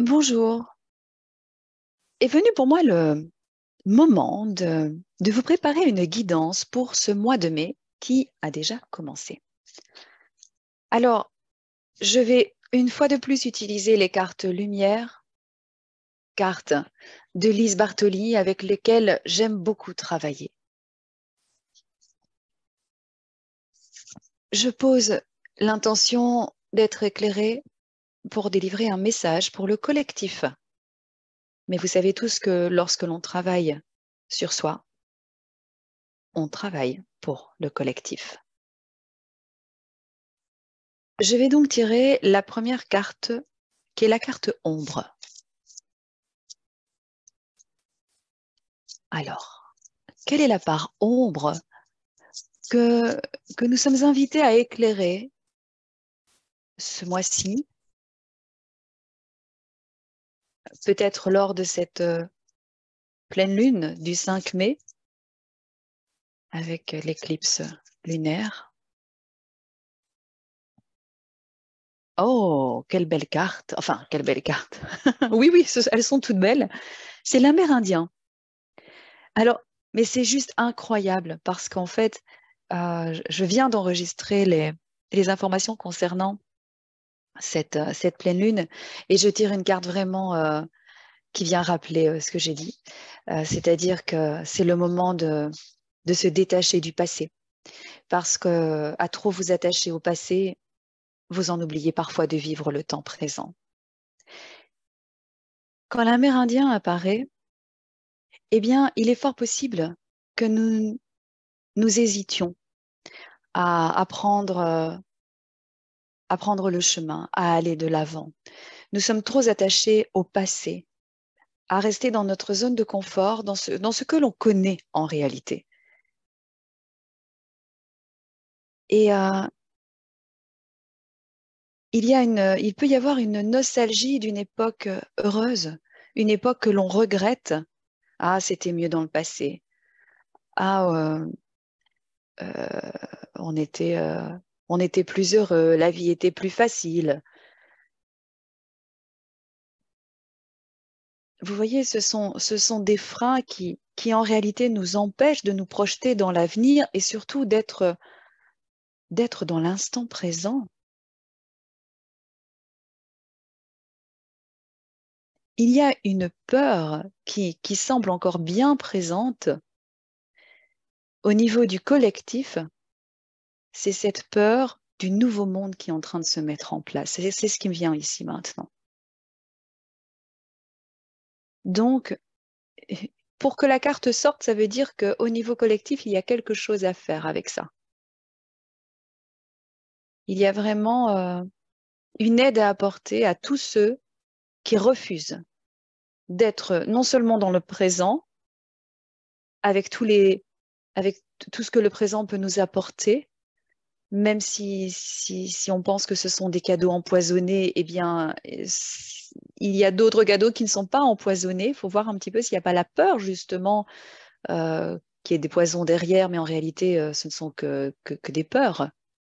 Bonjour. Est venu pour moi le moment de vous préparer une guidance pour ce mois de mai qui a déjà commencé. Alors, je vais une fois de plus utiliser les cartes lumière, cartes de Lise Bartoli avec lesquelles j'aime beaucoup travailler. Je pose l'intention d'être éclairée pour délivrer un message pour le collectif. Mais vous savez tous que lorsque l'on travaille sur soi, on travaille pour le collectif. Je vais donc tirer la première carte, qui est la carte ombre. Alors, quelle est la part ombre que nous sommes invités à éclairer ce mois-ci, peut-être lors de cette pleine lune du 5 mai, avec l'éclipse lunaire? Oh, quelle belle carte! Enfin, quelle belle carte! Oui, oui, elles sont toutes belles. C'est l'Amérindien. Alors, mais c'est juste incroyable parce qu'en fait, je viens d'enregistrer les informations concernant cette pleine lune et je tire une carte vraiment qui vient rappeler ce que j'ai dit. C'est-à-dire que c'est le moment de se détacher du passé parce que à trop vous attacher au passé, vous en oubliez parfois de vivre le temps présent. Quand l'Amérindien apparaît, eh bien, il est fort possible que nous hésitions à prendre le chemin, à aller de l'avant. Nous sommes trop attachés au passé, à rester dans notre zone de confort, dans ce que l'on connaît en réalité. Et il peut y avoir une nostalgie d'une époque heureuse, une époque que l'on regrette. Ah, c'était mieux dans le passé. Ah, euh, on était, euh, on était plus heureux, la vie était plus facile. Vous voyez, ce sont des freins qui en réalité nous empêchent de nous projeter dans l'avenir et surtout d'être dans l'instant présent. Il y a une peur qui semble encore bien présente au niveau du collectif. C'est cette peur du nouveau monde qui est en train de se mettre en place. C'est ce qui me vient ici maintenant. Donc, pour que la carte sorte, ça veut dire qu'au niveau collectif, il y a quelque chose à faire avec ça. Il y a vraiment une aide à apporter à tous ceux qui refusent d'être non seulement dans le présent, avec avec tout ce que le présent peut nous apporter, même si on pense que ce sont des cadeaux empoisonnés, eh bien, il y a d'autres cadeaux qui ne sont pas empoisonnés. Il faut voir un petit peu s'il n'y a pas la peur, justement, qu'il y ait des poisons derrière, mais en réalité, ce ne sont que des peurs.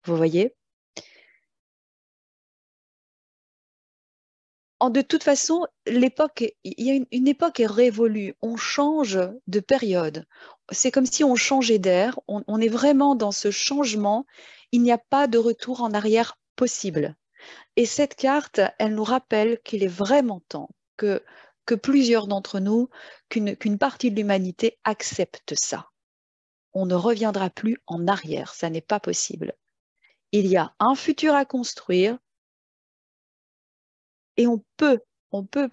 Vous voyez? De toute façon, il y a une époque est révolue. On change de période. C'est comme si on changeait d'air. On est vraiment dans ce changement. Il n'y a pas de retour en arrière possible. Et cette carte, elle nous rappelle qu'il est vraiment temps que plusieurs d'entre nous, qu'une partie de l'humanité accepte ça. On ne reviendra plus en arrière. Ça n'est pas possible. Il y a un futur à construire et on peut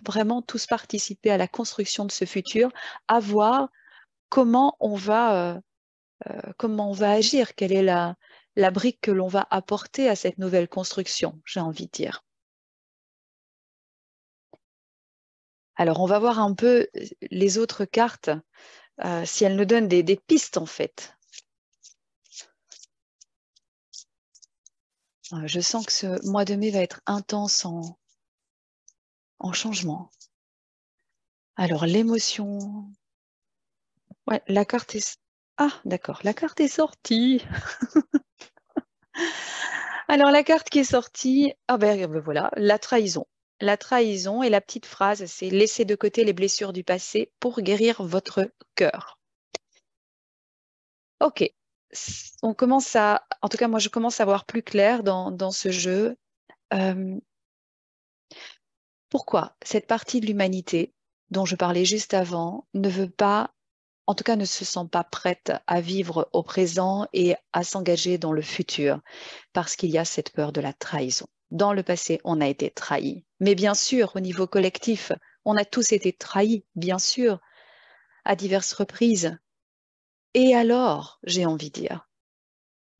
vraiment tous participer à la construction de ce futur, à voir comment on va agir, quelle est la brique que l'on va apporter à cette nouvelle construction, j'ai envie de dire. Alors, on va voir un peu les autres cartes, si elles nous donnent des pistes, en fait. Je sens que ce mois de mai va être intense en changement. Alors, l'émotion. Ouais, la carte est. Ah, d'accord, la carte est sortie. Alors, la carte qui est sortie, ah ben voilà, la trahison. la trahison et la petite phrase, c'est laisser de côté les blessures du passé pour guérir votre cœur. Ok, on commence à, en tout cas moi je commence à voir plus clair dans ce jeu. Euh, Pourquoi cette partie de l'humanité dont je parlais juste avant ne veut pas, en tout cas ne se sent pas prête à vivre au présent et à s'engager dans le futur, parce qu'il y a cette peur de la trahison. Dans le passé, on a été trahis. Mais bien sûr, au niveau collectif, on a tous été trahis, bien sûr, à diverses reprises. Et alors, j'ai envie de dire,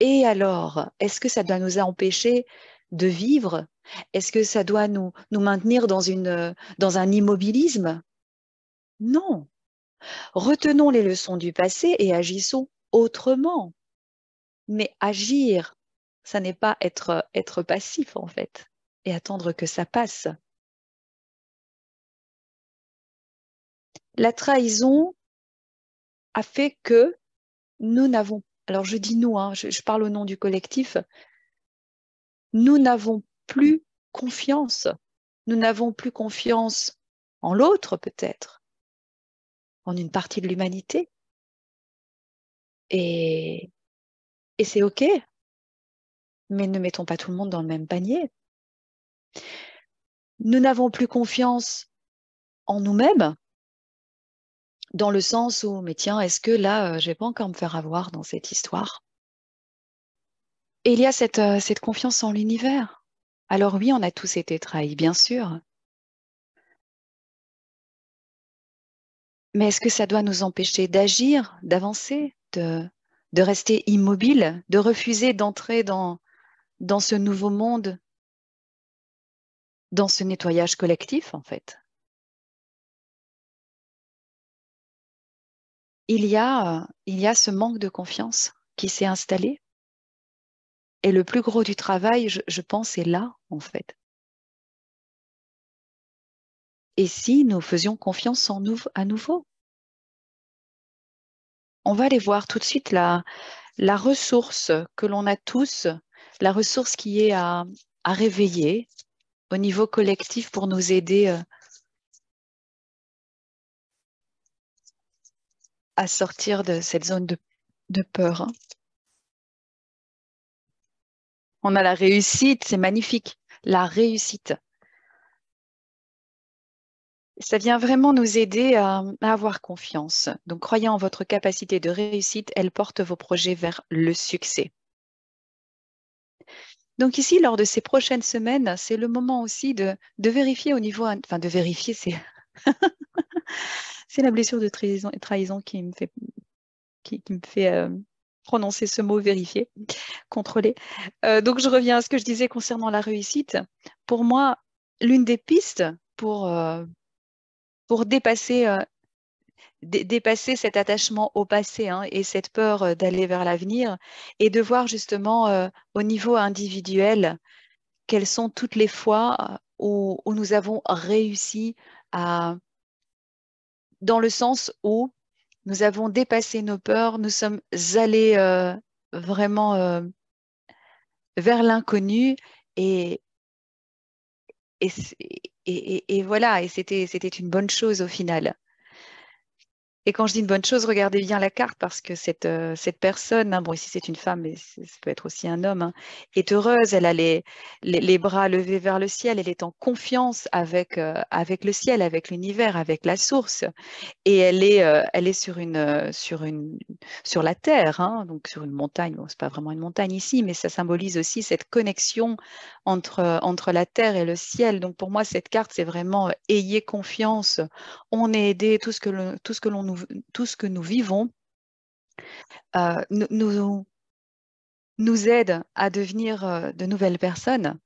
et alors, est-ce que ça doit nous empêcher de vivre? Est-ce que ça doit nous maintenir dans un immobilisme? Non. Retenons les leçons du passé et agissons autrement. Mais agir, ça n'est pas être passif en fait et attendre que ça passe. La trahison a fait que nous n'avons, alors je dis nous, hein, je parle au nom du collectif, nous n'avons plus confiance. Nous n'avons plus confiance en l'autre peut-être, en une partie de l'humanité. Et, et c'est OK, mais ne mettons pas tout le monde dans le même panier. Nous n'avons plus confiance en nous-mêmes, dans le sens où, mais tiens, est-ce que là, je vais pas encore me faire avoir dans cette histoire? Et il y a cette confiance en l'univers. Alors oui, on a tous été trahis, bien sûr, mais est-ce que ça doit nous empêcher d'agir, d'avancer, de rester immobile, de refuser d'entrer dans ce nouveau monde, dans ce nettoyage collectif, en fait? Il y a ce manque de confiance qui s'est installé. Et le plus gros du travail, je pense, est là, en fait. Et si nous faisions confiance en nous à nouveau? On va aller voir tout de suite la ressource que l'on a tous, la ressource qui est à réveiller au niveau collectif pour nous aider à sortir de cette zone de peur, hein. On a la réussite, c'est magnifique. La réussite. Ça vient vraiment nous aider à avoir confiance. Donc, croyez en votre capacité de réussite, elle porte vos projets vers le succès. Donc ici, lors de ces prochaines semaines, c'est le moment aussi de vérifier au niveau, enfin de vérifier, c'est la blessure de trahison qui me fait prononcer ce mot vérifier, contrôler. Donc je reviens à ce que je disais concernant la réussite. Pour moi, l'une des pistes pour dépasser cet attachement au passé, hein, et cette peur d'aller vers l'avenir et de voir justement au niveau individuel quelles sont toutes les fois où nous avons réussi à, dans le sens où nous avons dépassé nos peurs, nous sommes allés vraiment vers l'inconnu et, et, et voilà, et c'était une bonne chose au final. Et quand je dis une bonne chose, regardez bien la carte parce que cette personne, hein, bon ici c'est une femme, mais ça peut être aussi un homme, hein, est heureuse, elle a les bras levés vers le ciel, elle est en confiance avec le ciel, avec l'univers, avec la source. Et elle est sur la terre, hein, donc sur une montagne. Bon, c'est pas vraiment une montagne ici, mais ça symbolise aussi cette connexion entre la terre et le ciel. Donc pour moi, cette carte, c'est vraiment ayez confiance. On est aidé, tout ce que nous vivons euh, nous, nous, nous aide à devenir de nouvelles personnes.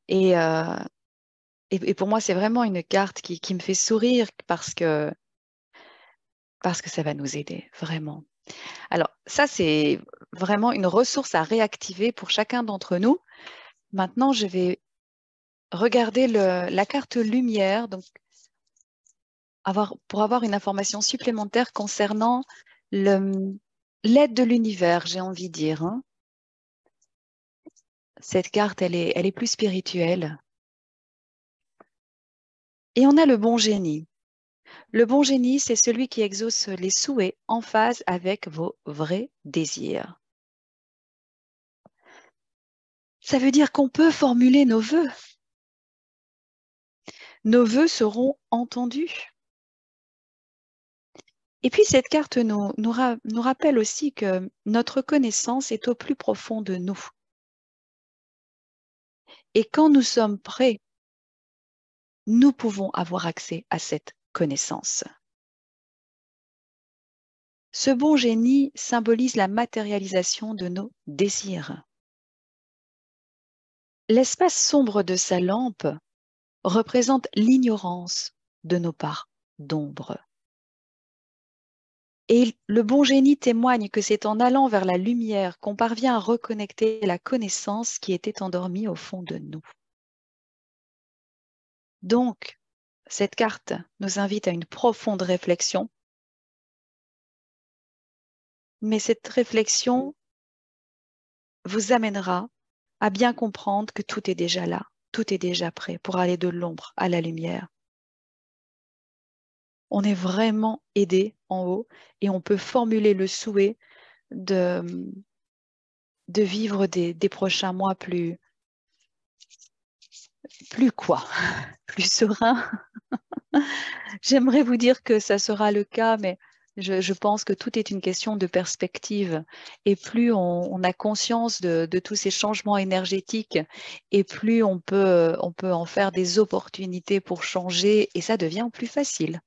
Et, euh, et pour moi, c'est vraiment une carte qui me fait sourire parce que ça va nous aider, vraiment. Alors, ça, c'est vraiment une ressource à réactiver pour chacun d'entre nous. Maintenant, je vais regarder la carte lumière donc pour avoir une information supplémentaire concernant l'aide de l'univers, j'ai envie de dire, hein. Cette carte, elle est plus spirituelle. Et on a le bon génie. Le bon génie, c'est celui qui exauce les souhaits en phase avec vos vrais désirs. Ça veut dire qu'on peut formuler nos vœux. Nos vœux seront entendus. Et puis cette carte nous rappelle aussi que notre connaissance est au plus profond de nous. Et quand nous sommes prêts, nous pouvons avoir accès à cette connaissance. Ce bon génie symbolise la matérialisation de nos désirs. L'espace sombre de sa lampe représente l'ignorance de nos parts d'ombre. Et le bon génie témoigne que c'est en allant vers la lumière qu'on parvient à reconnecter la connaissance qui était endormie au fond de nous. Donc, cette carte nous invite à une profonde réflexion, mais cette réflexion vous amènera à bien comprendre que tout est déjà là, tout est déjà prêt pour aller de l'ombre à la lumière. On est vraiment aidé en haut et on peut formuler le souhait de vivre des prochains mois plus quoi? Plus serein. J'aimerais vous dire que ça sera le cas, mais je pense que tout est une question de perspective. Et plus on a conscience de tous ces changements énergétiques, et plus on peut en faire des opportunités pour changer, et ça devient plus facile.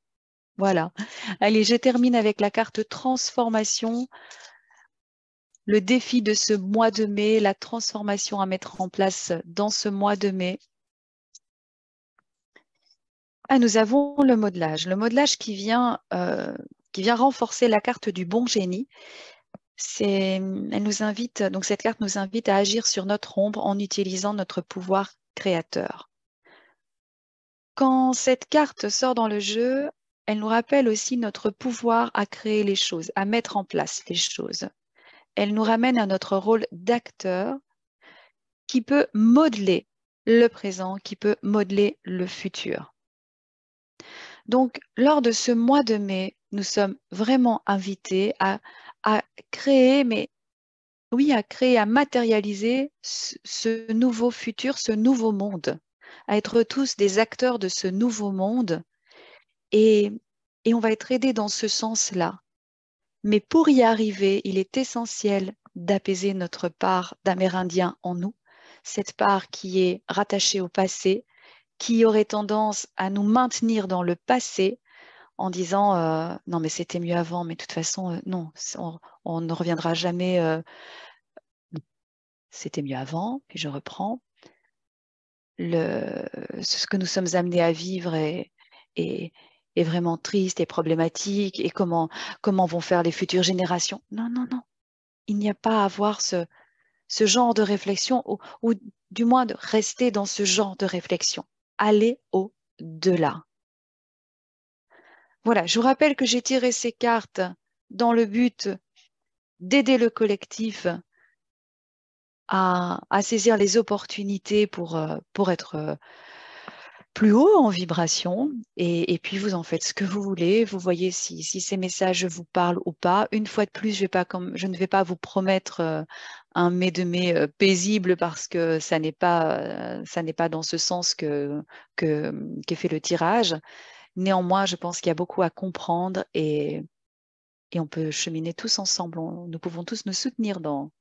Voilà. Allez, je termine avec la carte transformation. Le défi de ce mois de mai, la transformation à mettre en place dans ce mois de mai. Ah, nous avons le modelage. Le modelage qui vient renforcer la carte du bon génie. Elle nous invite, donc cette carte nous invite à agir sur notre ombre en utilisant notre pouvoir créateur. Quand cette carte sort dans le jeu, elle nous rappelle aussi notre pouvoir à créer les choses, à mettre en place les choses. Elle nous ramène à notre rôle d'acteur qui peut modeler le présent, qui peut modeler le futur. Donc, lors de ce mois de mai, nous sommes vraiment invités à créer, mais oui, à créer, à matérialiser ce nouveau futur, ce nouveau monde, à être tous des acteurs de ce nouveau monde et on va être aidés dans ce sens-là. Mais pour y arriver, il est essentiel d'apaiser notre part d'Amérindien en nous, cette part qui est rattachée au passé, qui aurait tendance à nous maintenir dans le passé en disant non mais c'était mieux avant, mais de toute façon non, on ne reviendra jamais, c'était mieux avant, puis je reprends. Ce que nous sommes amenés à vivre est vraiment triste et problématique, et comment vont faire les futures générations. Non, non, non, il n'y a pas à avoir ce genre de réflexion, ou du moins de rester dans ce genre de réflexion. Aller au-delà. Voilà, je vous rappelle que j'ai tiré ces cartes dans le but d'aider le collectif à saisir les opportunités pour être plus haut en vibration, et puis vous en faites ce que vous voulez. Vous voyez si ces messages vous parlent ou pas. Une fois de plus, je ne vais pas vous promettre un mai de mai paisible, parce que ça n'est pas dans ce sens qu'est fait le tirage. Néanmoins, je pense qu'il y a beaucoup à comprendre, et on peut cheminer tous ensemble. Nous pouvons tous nous soutenir dans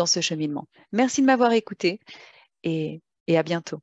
ce cheminement. Merci de m'avoir écouté, et à bientôt.